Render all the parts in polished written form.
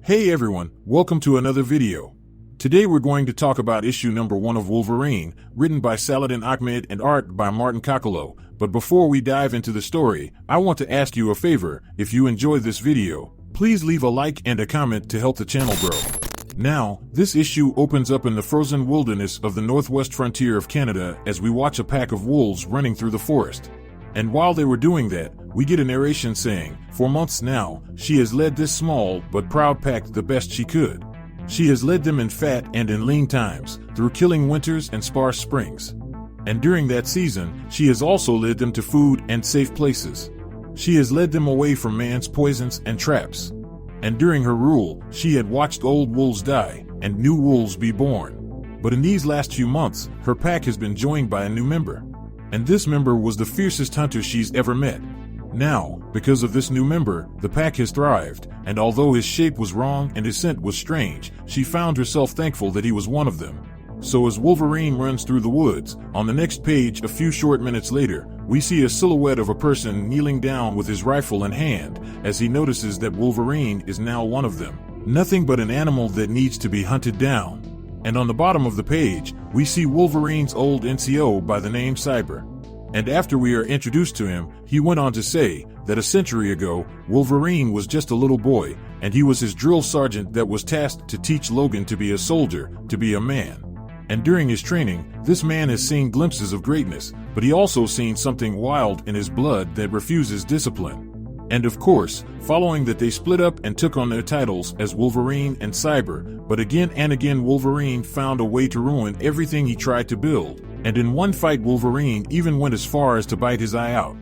Hey everyone, welcome to another video. Today we're going to talk about issue number 1 of Wolverine, written by Saladin Ahmed and art by Martín Cóccolo. But before we dive into the story, I want to ask you a favor. If you enjoyed this video, please leave a like and a comment to help the channel grow. Now, this issue opens up in the frozen wilderness of the northwest frontier of Canada as we watch a pack of wolves running through the forest. And while they were doing that, we get a narration saying, "For months now, she has led this small but proud pack the best she could. She has led them in fat and in lean times, through killing winters and sparse springs. And during that season, she has also led them to food and safe places. She has led them away from man's poisons and traps. And during her rule, she had watched old wolves die, and new wolves be born. But in these last few months, her pack has been joined by a new member. And this member was the fiercest hunter she's ever met. Now, because of this new member, the pack has thrived, and although his shape was wrong and his scent was strange, she found herself thankful that he was one of them." So as Wolverine runs through the woods, on the next page a few short minutes later, we see a silhouette of a person kneeling down with his rifle in hand, as he notices that Wolverine is now one of them. Nothing but an animal that needs to be hunted down. And on the bottom of the page, we see Wolverine's old NCO by the name Cyber. And after we are introduced to him, he went on to say that a century ago, Wolverine was just a little boy, and he was his drill sergeant that was tasked to teach Logan to be a soldier, to be a man. And during his training, this man has seen glimpses of greatness, but he also seen something wild in his blood that refuses discipline. And of course, following that they split up and took on their titles as Wolverine and Cyber, but again and again Wolverine found a way to ruin everything he tried to build, and in one fight Wolverine even went as far as to bite his eye out.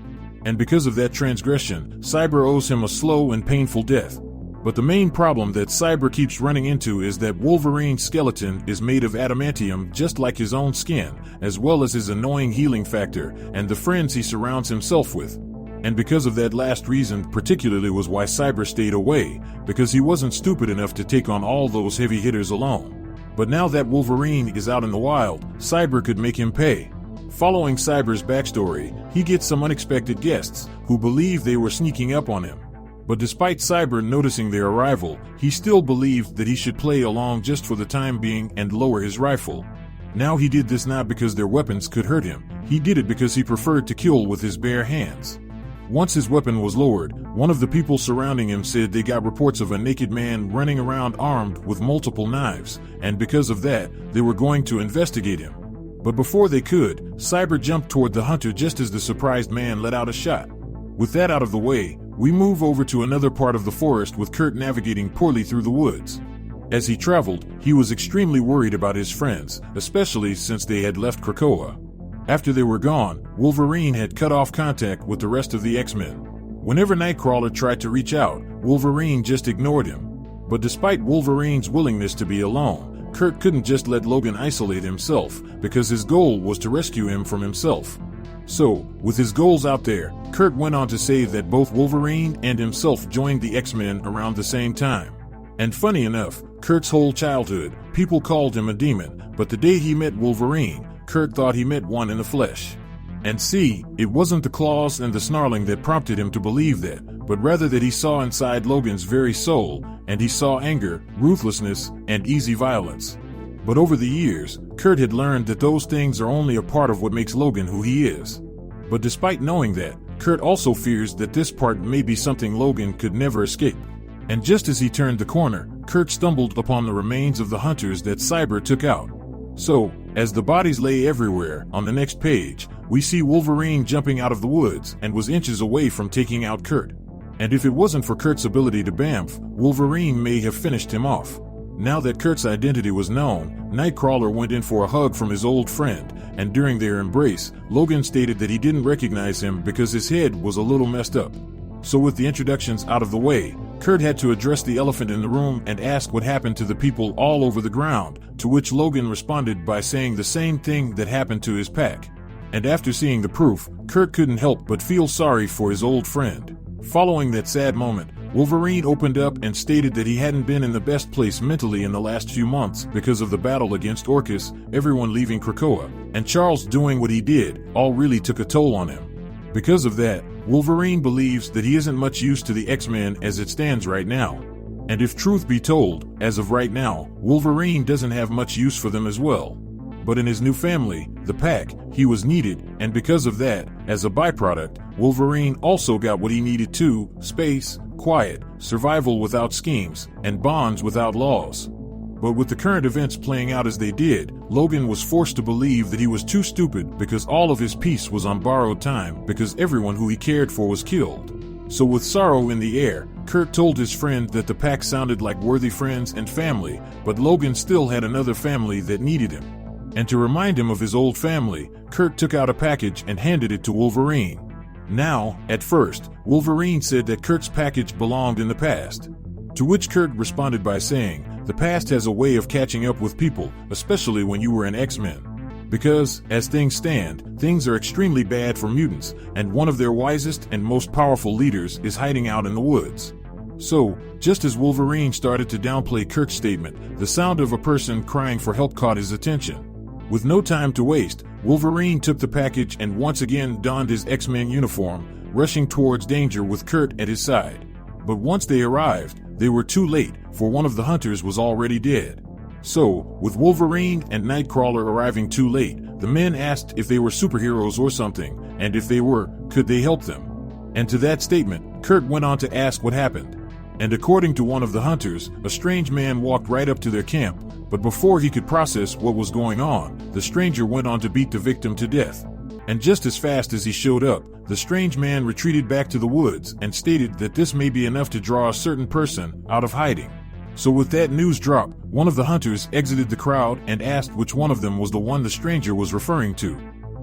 And because of that transgression, Cyber owes him a slow and painful death. But the main problem that Cyber keeps running into is that Wolverine's skeleton is made of adamantium just like his own skin, as well as his annoying healing factor, and the friends he surrounds himself with. And because of that last reason particularly was why Cyber stayed away, because he wasn't stupid enough to take on all those heavy hitters alone. But now that Wolverine is out in the wild, Cyber could make him pay. Following Cyber's backstory, he gets some unexpected guests, who believe they were sneaking up on him. But despite Cyber noticing their arrival, he still believed that he should play along just for the time being and lower his rifle. Now he did this not because their weapons could hurt him, he did it because he preferred to kill with his bare hands. Once his weapon was lowered, one of the people surrounding him said they got reports of a naked man running around armed with multiple knives, and because of that, they were going to investigate him. But before they could, Cyber jumped toward the hunter just as the surprised man let out a shot. With that out of the way, we move over to another part of the forest with Kurt navigating poorly through the woods. As he traveled, he was extremely worried about his friends, especially since they had left Krakoa. After they were gone, Wolverine had cut off contact with the rest of the X-Men. Whenever Nightcrawler tried to reach out, Wolverine just ignored him. But despite Wolverine's willingness to be alone, Kurt couldn't just let Logan isolate himself, because his goal was to rescue him from himself. So, with his goals out there, Kurt went on to say that both Wolverine and himself joined the X-Men around the same time. And funny enough, Kurt's whole childhood, people called him a demon, but the day he met Wolverine, Kurt thought he met one in the flesh. And see, it wasn't the claws and the snarling that prompted him to believe that, but rather that he saw inside Logan's very soul, and he saw anger, ruthlessness, and easy violence. But over the years, Kurt had learned that those things are only a part of what makes Logan who he is. But despite knowing that, Kurt also fears that this part may be something Logan could never escape. And just as he turned the corner, Kurt stumbled upon the remains of the hunters that Cyber took out. So, as the bodies lay everywhere, on the next page, we see Wolverine jumping out of the woods and was inches away from taking out Kurt. And if it wasn't for Kurt's ability to bamf, Wolverine may have finished him off. Now that Kurt's identity was known, Nightcrawler went in for a hug from his old friend, and during their embrace, Logan stated that he didn't recognize him because his head was a little messed up. So with the introductions out of the way, Kurt had to address the elephant in the room and ask what happened to the people all over the ground, to which Logan responded by saying the same thing that happened to his pack. And after seeing the proof, Kurt couldn't help but feel sorry for his old friend. Following that sad moment, Wolverine opened up and stated that he hadn't been in the best place mentally in the last few months because of the battle against Orcus, everyone leaving Krakoa, and Charles doing what he did, all really took a toll on him. Because of that, Wolverine believes that he isn't much use to the X-Men as it stands right now. And if truth be told, as of right now, Wolverine doesn't have much use for them as well. But in his new family, the Pack, he was needed, and because of that, as a byproduct, Wolverine also got what he needed too: space, quiet, survival without schemes, and bonds without laws. But with the current events playing out as they did, Logan was forced to believe that he was too stupid because all of his peace was on borrowed time because everyone who he cared for was killed. So with sorrow in the air, Kurt told his friend that the Pack sounded like worthy friends and family, but Logan still had another family that needed him. And to remind him of his old family, Kurt took out a package and handed it to Wolverine. Now, at first, Wolverine said that Kurt's package belonged in the past. To which Kurt responded by saying, "The past has a way of catching up with people, especially when you were an X-Men. Because, as things stand, things are extremely bad for mutants, and one of their wisest and most powerful leaders is hiding out in the woods." So, just as Wolverine started to downplay Kurt's statement, the sound of a person crying for help caught his attention. With no time to waste, Wolverine took the package and once again donned his X-Men uniform, rushing towards danger with Kurt at his side. But once they arrived, they were too late, for one of the hunters was already dead. So, with Wolverine and Nightcrawler arriving too late, the men asked if they were superheroes or something, and if they were, could they help them? And to that statement, Kurt went on to ask what happened. And according to one of the hunters, a strange man walked right up to their camp, but before he could process what was going on, the stranger went on to beat the victim to death. And just as fast as he showed up, the strange man retreated back to the woods and stated that this may be enough to draw a certain person out of hiding. So with that news drop, one of the hunters exited the crowd and asked which one of them was the one the stranger was referring to.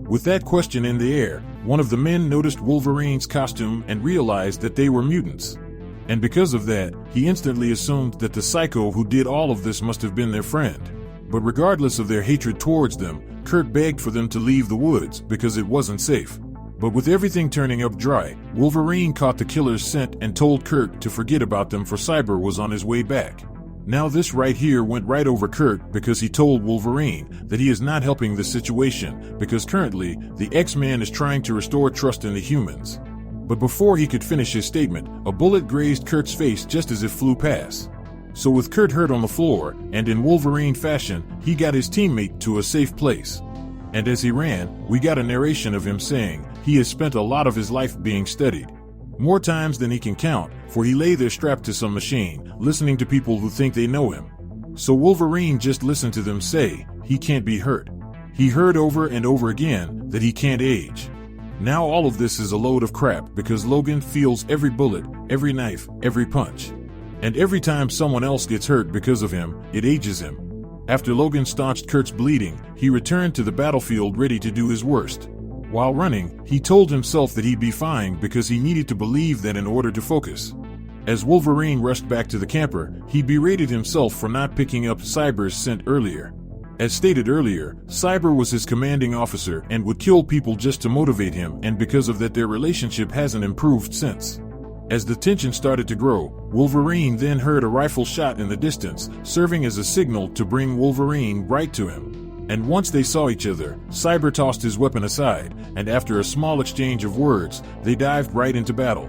With that question in the air, one of the men noticed Wolverine's costume and realized that they were mutants. And because of that, he instantly assumed that the psycho who did all of this must have been their friend. But regardless of their hatred towards them, Kurt begged for them to leave the woods because it wasn't safe. But with everything turning up dry, Wolverine caught the killer's scent and told Kurt to forget about them for Cyber was on his way back. Now this right here went right over Kurt because he told Wolverine that he is not helping the situation because currently the X-Man is trying to restore trust in the humans. But before he could finish his statement, a bullet grazed Kurt's face just as it flew past. So with Kurt hurt on the floor, and in Wolverine fashion, he got his teammate to a safe place. And as he ran, we got a narration of him saying he has spent a lot of his life being studied. More times than he can count, for he lay there strapped to some machine, listening to people who think they know him. So Wolverine just listened to them say, he can't be hurt. He heard over and over again that he can't age. Now all of this is a load of crap because Logan feels every bullet, every knife, every punch. And every time someone else gets hurt because of him, it ages him. After Logan staunched Kurt's bleeding, he returned to the battlefield ready to do his worst. While running, he told himself that he'd be fine because he needed to believe that in order to focus. As Wolverine rushed back to the camper, he berated himself for not picking up Cyber's scent earlier. As stated earlier, Cyber was his commanding officer and would kill people just to motivate him, and because of that their relationship hasn't improved since. As the tension started to grow, Wolverine then heard a rifle shot in the distance, serving as a signal to bring Wolverine right to him. And once they saw each other, Cyber tossed his weapon aside, and after a small exchange of words, they dived right into battle.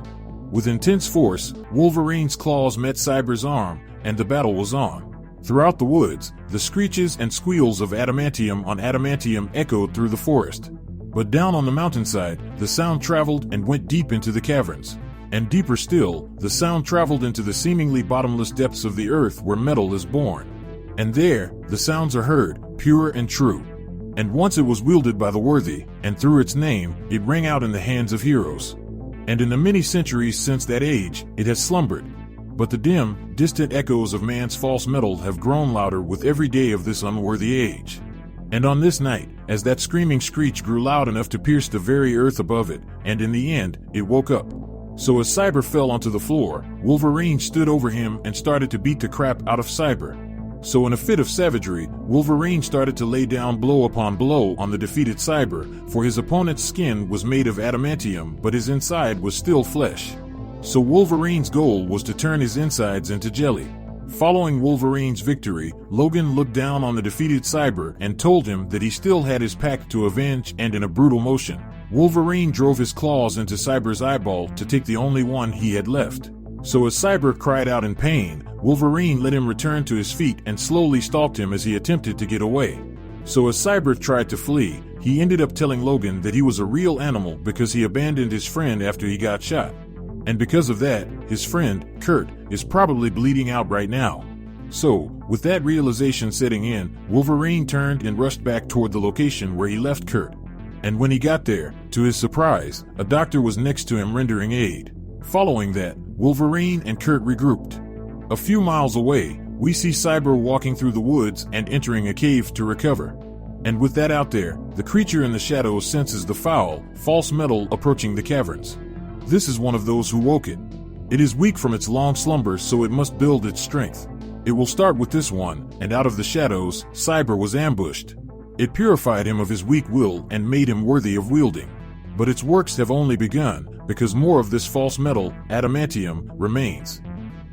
With intense force, Wolverine's claws met Cyber's arm, and the battle was on. Throughout the woods, the screeches and squeals of adamantium on adamantium echoed through the forest. But down on the mountainside, the sound traveled and went deep into the caverns. And deeper still, the sound traveled into the seemingly bottomless depths of the earth where metal is born. And there, the sounds are heard, pure and true. And once it was wielded by the worthy, and through its name, it rang out in the hands of heroes. And in the many centuries since that age, it has slumbered. But the dim, distant echoes of man's false metal have grown louder with every day of this unworthy age. And on this night, as that screaming screech grew loud enough to pierce the very earth above it, and in the end, it woke up. So as Cyber fell onto the floor, Wolverine stood over him and started to beat the crap out of Cyber. So in a fit of savagery, Wolverine started to lay down blow upon blow on the defeated Cyber, for his opponent's skin was made of adamantium but his inside was still flesh. So Wolverine's goal was to turn his insides into jelly. Following Wolverine's victory, Logan looked down on the defeated Cyber and told him that he still had his pack to avenge, and in a brutal motion, Wolverine drove his claws into Cyber's eyeball to take the only one he had left. So as Cyber cried out in pain, Wolverine let him return to his feet and slowly stalked him as he attempted to get away. So as Cyber tried to flee, he ended up telling Logan that he was a real animal because he abandoned his friend after he got shot. And because of that, his friend, Kurt, is probably bleeding out right now. So, with that realization setting in, Wolverine turned and rushed back toward the location where he left Kurt. And when he got there, to his surprise, a doctor was next to him rendering aid. Following that, Wolverine and Kurt regrouped. A few miles away, we see Cyber walking through the woods and entering a cave to recover. And with that out there, the creature in the shadows senses the foul, false metal approaching the caverns. This is one of those who woke it. It is weak from its long slumber, so it must build its strength. It will start with this one, and out of the shadows, Cyber was ambushed. It purified him of his weak will and made him worthy of wielding. But its works have only begun, because more of this false metal, adamantium, remains.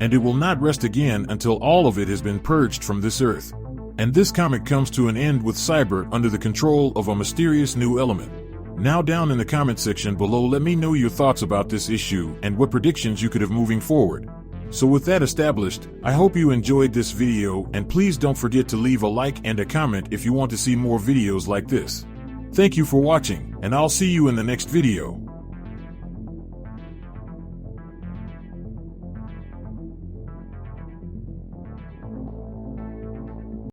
And it will not rest again until all of it has been purged from this earth. And this comic comes to an end with Cyber under the control of a mysterious new element. Now down in the comment section below, let me know your thoughts about this issue and what predictions you could have moving forward. So with that established, I hope you enjoyed this video, and please don't forget to leave a like and a comment if you want to see more videos like this. Thank you for watching, and I'll see you in the next video.